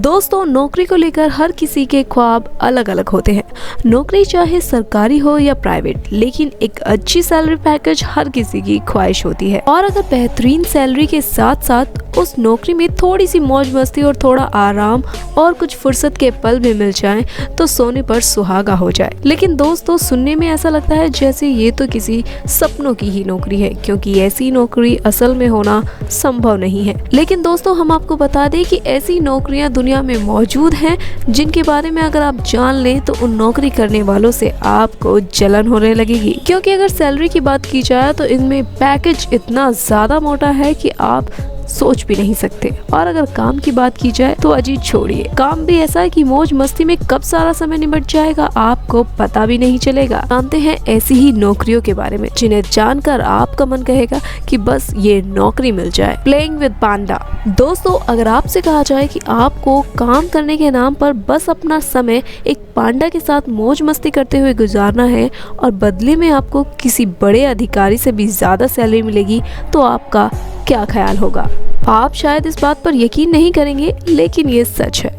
दोस्तों, नौकरी को लेकर हर किसी के ख्वाब अलग अलग होते हैं। नौकरी चाहे सरकारी हो या प्राइवेट, लेकिन एक अच्छी सैलरी पैकेज हर किसी की ख्वाहिश होती है। और अगर बेहतरीन सैलरी के साथ साथ उस नौकरी में थोड़ी सी मौज मस्ती और थोड़ा आराम और कुछ फुर्सत के पल भी मिल जाएं, तो सोने पर सुहागा हो जाए। लेकिन दोस्तों, सुनने में ऐसा लगता है जैसे ये तो किसी सपनों की ही नौकरी है, क्योंकि ऐसी नौकरी असल में होना संभव नहीं है। लेकिन दोस्तों, हम आपको बता दें कि ऐसी नौकरियां दुनिया में मौजूद हैं, जिनके बारे में अगर आप जान लें तो उन नौकरी करने वालों से आपको जलन होने लगेगी। क्योंकि अगर सैलरी की बात की जाए तो इनमें पैकेज इतना ज्यादा मोटा है कि आप सोच भी नहीं सकते। और अगर काम की बात की जाए तो अजीब छोड़िए, काम भी ऐसा है कि मौज मस्ती में कब सारा समय निपट जाएगा आपको पता भी नहीं चलेगा। जानते हैं ऐसी ही नौकरियों के बारे में जिन्हें जानकर आपका मन कहेगा कि बस ये नौकरी मिल जाए। प्लेइंग विद पांडा। दोस्तों, अगर आपसे कहा जाए कि आपको काम करने के नाम पर बस अपना समय एक पांडा के साथ मौज मस्ती करते हुए गुजारना है और बदले में आपको किसी बड़े अधिकारी से भी ज्यादा सैलरी मिलेगी, तो आपका क्या ख्याल होगा? आप शायद इस बात पर यकीन नहीं करेंगे, लेकिन ये सच है।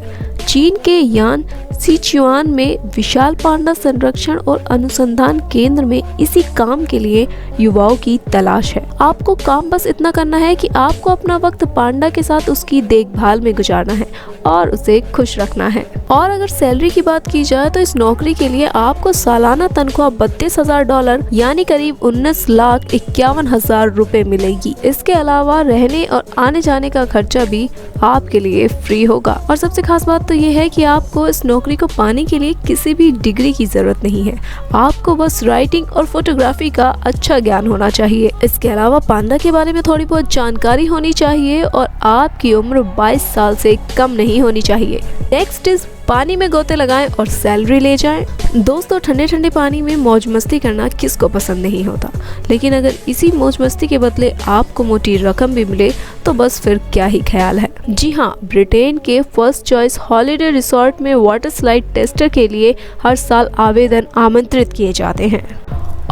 चीन के यान सिचुआन में विशाल पांडा संरक्षण और अनुसंधान केंद्र में इसी काम के लिए युवाओं की तलाश है। आपको काम बस इतना करना है कि आपको अपना वक्त पांडा के साथ उसकी देखभाल में गुजारना है और उसे खुश रखना है। और अगर सैलरी की बात की जाए तो इस नौकरी के लिए आपको सालाना तनख्वाह $32,000 यानी करीब 19,51,000 रुपए मिलेगी। इसके अलावा रहने और आने जाने का खर्चा भी आपके लिए फ्री होगा। और सबसे खास बात तो ये है कि आपको इस नौकरी को पाने के लिए किसी भी डिग्री की जरूरत नहीं है। आपको बस राइटिंग और फोटोग्राफी का अच्छा ज्ञान होना चाहिए। इसके अलावा पांडा के बारे में थोड़ी बहुत जानकारी होनी चाहिए और आपकी उम्र 22 साल से कम नहीं होनी चाहिए। नेक्स्ट इज पानी में गोते लगाएं और सैलरी ले जाएं। दोस्तों, ठंडे ठंडे पानी में मौज मस्ती करना किसको पसंद नहीं होता, लेकिन अगर इसी मौज मस्ती के बदले आपको मोटी रकम भी मिले तो बस फिर क्या ही ख्याल है। जी हाँ, ब्रिटेन के फर्स्ट चॉइस हॉलिडे रिसोर्ट में वाटर स्लाइड टेस्टर के लिए हर साल आवेदन आमंत्रित किए जाते हैं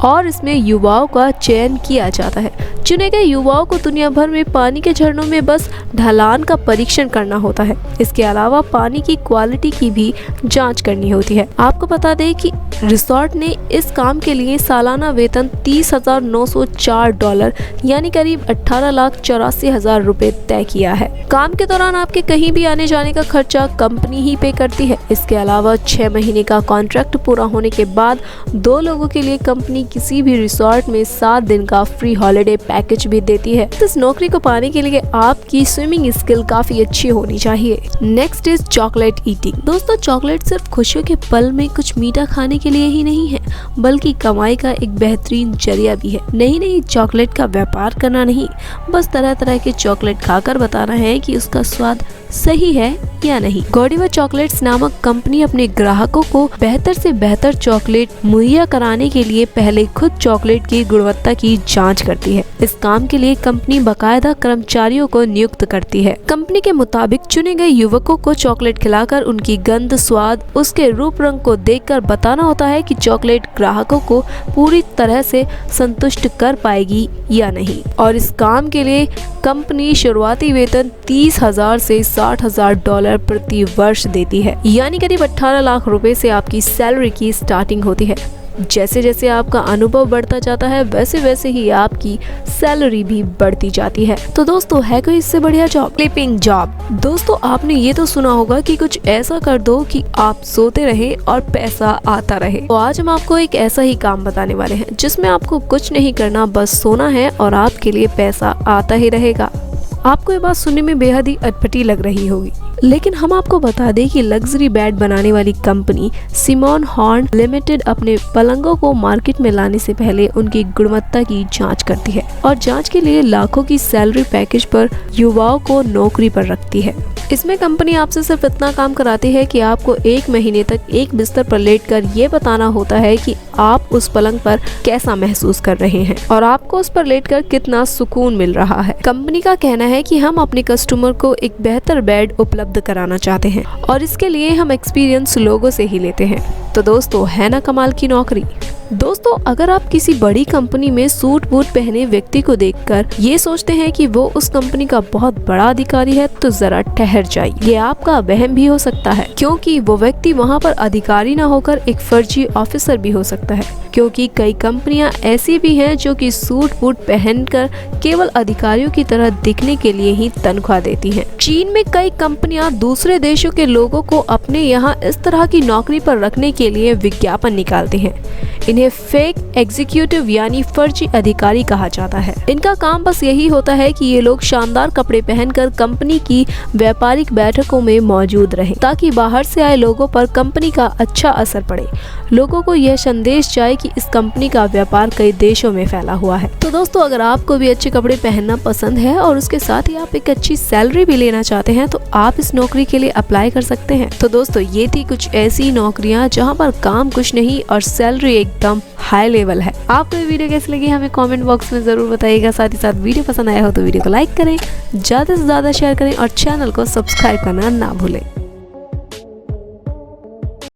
और इसमें युवाओं का चयन किया जाता है। चुने गए युवाओं को दुनिया भर में पानी के झरनों में बस ढलान का परीक्षण करना होता है। इसके अलावा पानी की क्वालिटी की भी जांच करनी होती है। आपको बता दें कि रिसोर्ट ने इस काम के लिए सालाना वेतन $30,904 यानी करीब 18,84,000 रुपए तय किया है। काम के दौरान आपके कहीं भी आने जाने का खर्चा कंपनी ही पे करती है। इसके अलावा 6 महीने का कॉन्ट्रैक्ट पूरा होने के बाद 2 लोगों के लिए कंपनी किसी भी रिसोर्ट में 7 दिन का फ्री हॉलिडे पैकेज भी देती है। इस नौकरी को पाने के लिए आपकी स्विमिंग स्किल काफी अच्छी होनी चाहिए। Next is chocolate eating. दोस्तों, चॉकलेट सिर्फ खुशियों के पल में कुछ मीठा खाने के लिए ही नहीं है, बल्कि कमाई का एक बेहतरीन जरिया भी है। नहीं, चॉकलेट का व्यापार करना नहीं, बस तरह तरह के चॉकलेट खाकर बताना है कि उसका स्वाद सही है या नहीं। गॉडीवा चॉकलेट्स नामक कंपनी अपने ग्राहकों को बेहतर से बेहतर चॉकलेट मुहैया कराने के लिए पहले खुद चॉकलेट की गुणवत्ता की जांच करती है। इस काम के लिए कंपनी बाकायदा कर्मचारियों को नियुक्त करती है। कंपनी के मुताबिक चुने गए युवकों को चॉकलेट खिलाकर उनकी गंध, स्वाद, उसके रूप रंग को देखकर बताना होता है कि चॉकलेट ग्राहकों को पूरी तरह से संतुष्ट कर पाएगी या नहीं। और इस काम के लिए कंपनी शुरुआती वेतन $30,000 से $60,000 प्रति वर्ष देती है, यानी करीब 18 लाख रुपए से आपकी सैलरी की स्टार्टिंग होती है। जैसे जैसे आपका अनुभव बढ़ता जाता है वैसे वैसे ही आपकी सैलरी भी बढ़ती जाती है। तो दोस्तों, है कोई इससे बढ़िया जॉब? Clipping job. दोस्तों, आपने ये तो सुना होगा कि कुछ ऐसा कर दो कि आप सोते रहे और पैसा आता रहे। तो आज हम आपको एक ऐसा ही काम बताने वाले हैं जिसमें आपको कुछ नहीं करना, बस सोना है और आपके लिए पैसा आता ही रहेगा। आपको ये बात सुनने में बेहद ही अटपटी लग रही होगी, लेकिन हम आपको बता दें कि लग्जरी बेड बनाने वाली कंपनी सिमोन हॉर्न लिमिटेड अपने पलंगों को मार्केट में लाने से पहले उनकी गुणवत्ता की जांच करती है और जांच के लिए लाखों की सैलरी पैकेज पर युवाओं को नौकरी पर रखती है। इसमें कंपनी आपसे सिर्फ इतना काम कराती है कि आपको 1 महीने तक एक बिस्तर पर लेटकर ये बताना होता है कि आप उस पलंग पर कैसा महसूस कर रहे हैं और आपको उस पर लेटकर कितना सुकून मिल रहा है। कंपनी का कहना है कि हम अपने कस्टमर को एक बेहतर बेड उपलब्ध कराना चाहते हैं और इसके लिए हम एक्सपीरियंस लोगों से ही लेते हैं। तो दोस्तों, है ना कमाल की नौकरी? दोस्तों, अगर आप किसी बड़ी कंपनी में सूट बूट पहने व्यक्ति को देखकर ये सोचते हैं कि वो उस कंपनी का बहुत बड़ा अधिकारी है, तो जरा ठहर जाइए। ये आपका वहम भी हो सकता है, क्योंकि वो व्यक्ति वहाँ पर अधिकारी न होकर एक फर्जी ऑफिसर भी हो सकता है। क्योंकि कई कंपनियां ऐसी भी हैं जो कि सूट बूट पहनकर केवल अधिकारियों की तरह दिखने के लिए ही तनख्वाह देती हैं। चीन में कई कंपनियां दूसरे देशों के लोगों को अपने यहाँ इस तरह की नौकरी पर रखने के लिए विज्ञापन निकालती हैं। इन्हें फेक एग्जीक्यूटिव यानी फर्जी अधिकारी कहा जाता है। इनका काम बस यही होता है कि ये लोग शानदार कपड़े पहनकर कंपनी की व्यापारिक बैठकों में मौजूद रहें, ताकि बाहर से आए लोगों पर कंपनी का अच्छा असर पड़े। लोगों को यह संदेश जाए कि इस कंपनी का व्यापार कई देशों में फैला हुआ है। तो दोस्तों, अगर आपको भी अच्छे कपड़े पहनना पसंद है और उसके साथ ही आप एक अच्छी सैलरी भी लेना चाहते हैं, तो आप इस नौकरी के लिए अप्लाई कर सकते हैं। तो दोस्तों, ये थी कुछ ऐसी नौकरियां जहां पर काम कुछ नहीं और सैलरी एकदम हाई लेवल है। आपको ये वीडियो कैसी लगी हमें कमेंट बॉक्स में जरूर बताइएगा। साथ ही साथ वीडियो पसंद आया हो तो वीडियो को लाइक करें, ज्यादा से ज्यादा शेयर करें और चैनल को सब्सक्राइब करना ना भूलें।